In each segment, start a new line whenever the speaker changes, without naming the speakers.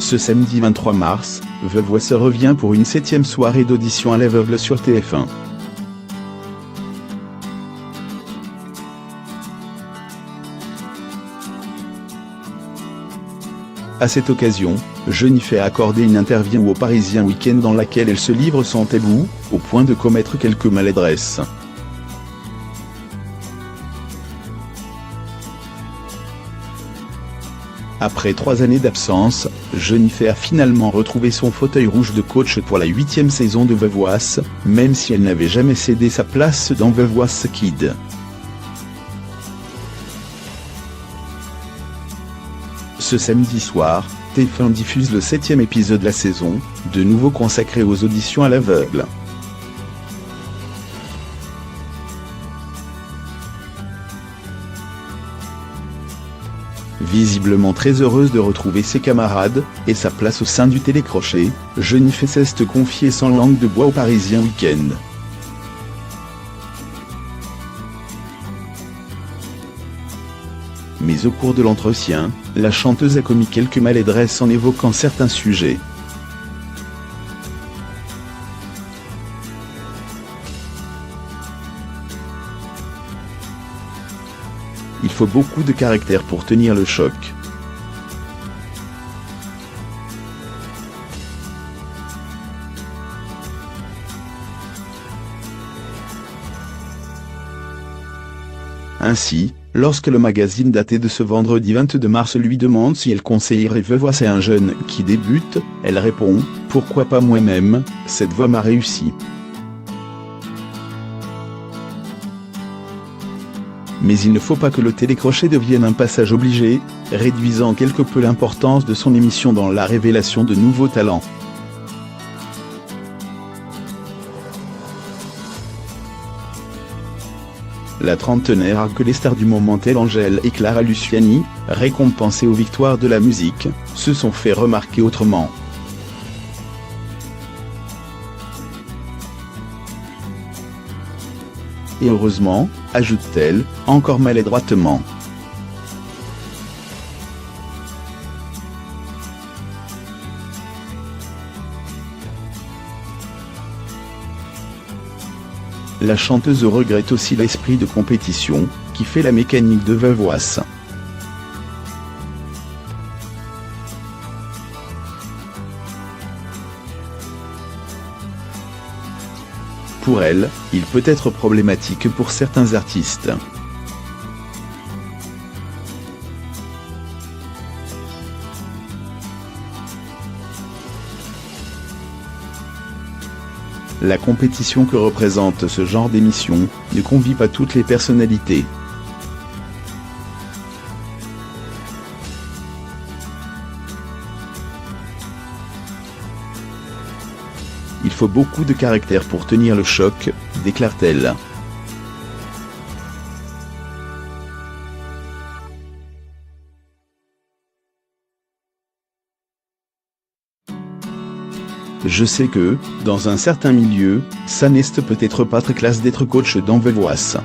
Ce samedi 23 mars, Veuve Was revient pour une 7e soirée d'audition à l'aveugle sur TF1. À cette occasion, Jennifer a accordé une interview au Parisien Week-end dans laquelle elle se livre sans tabou, au point de commettre quelques maladresses. Après 3 années d'absence, Jennifer a finalement retrouvé son fauteuil rouge de coach pour la 8e saison de Veuve Was, même si elle n'avait jamais cédé sa place dans Veuve Was Kids. Ce samedi soir, TF1 diffuse le 7e épisode de la saison, de nouveau consacré aux auditions à l'aveugle. Visiblement très heureuse de retrouver ses camarades, et sa place au sein du télécrochet, Jennifer s'est confiée sans langue de bois au Parisien Week-end. Mais au cours de l'entretien, la chanteuse a commis quelques maladresses en évoquant certains sujets. Il faut beaucoup de caractère pour tenir le choc. Ainsi, lorsque le magazine daté de ce vendredi 22 mars lui demande si elle conseillerait Veuve Was à un jeune qui débute, elle répond « Pourquoi pas moi-même, cette voix m'a réussi ». Mais il ne faut pas que le télécrochet devienne un passage obligé, réduisant quelque peu l'importance de son émission dans la révélation de nouveaux talents. La trentenaire a que les stars du moment telles Angèle et Clara Luciani, récompensées aux victoires de la musique, se sont fait remarquer autrement. Et heureusement, ajoute-t-elle, encore maladroitement. La chanteuse regrette aussi l'esprit de compétition, qui fait la mécanique de Veuve Was. Pour elle, il peut être problématique pour certains artistes. La compétition que représente ce genre d'émission ne convie pas toutes les personnalités. Il faut beaucoup de caractère pour tenir le choc, déclare-t-elle. Je sais que, dans un certain milieu, ça n'est peut-être pas très classe d'être coach dans Veuve Was.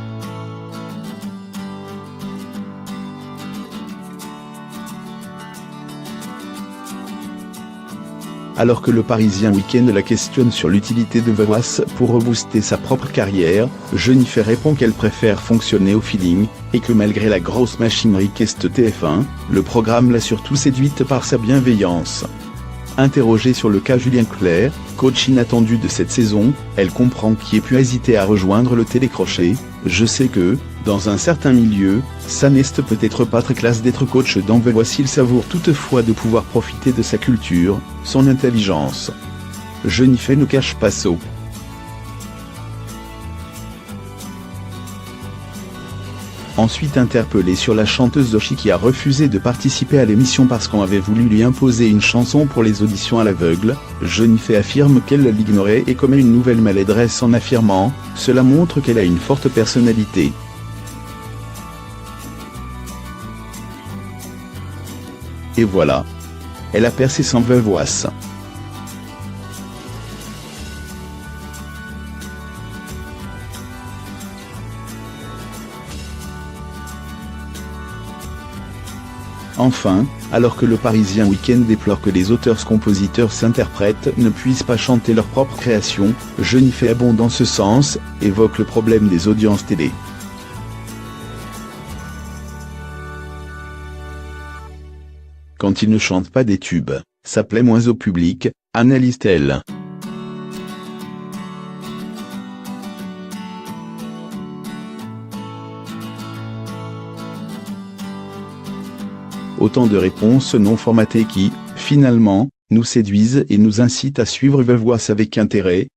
Alors que le Parisien Week-end la questionne sur l'utilité de Veuve Was pour rebooster sa propre carrière, Jennifer répond qu'elle préfère fonctionner au feeling, et que malgré la grosse machinerie qu'est TF1, le programme l'a surtout séduite par sa bienveillance. Interrogée sur le cas Julien Clerc, coach inattendu de cette saison, elle comprend qu'il ait pu hésiter à rejoindre le télécrochet. Je sais que, dans un certain milieu, ça n'est peut-être pas très classe d'être coach dans Veuve Was. Il savoure toutefois de pouvoir profiter de sa culture, son intelligence. Jennifer ne cache pas ça. Ensuite interpellée sur la chanteuse Doechii qui a refusé de participer à l'émission parce qu'on avait voulu lui imposer une chanson pour les auditions à l'aveugle, Jennifer affirme qu'elle l'ignorait et commet une nouvelle maladresse en affirmant « Cela montre qu'elle a une forte personnalité ». Et voilà. Elle a percé sans Veuve Was. Enfin, alors que le Parisien Week-end déplore que les auteurs-compositeurs-interprètes ne puissent pas chanter leur propre création, Jennifer abonde dans ce sens, évoque le problème des audiences télé. Quand ils ne chantent pas des tubes, ça plaît moins au public, analyse-t-elle. Autant de réponses non formatées qui, finalement, nous séduisent et nous incitent à suivre The Voice avec intérêt,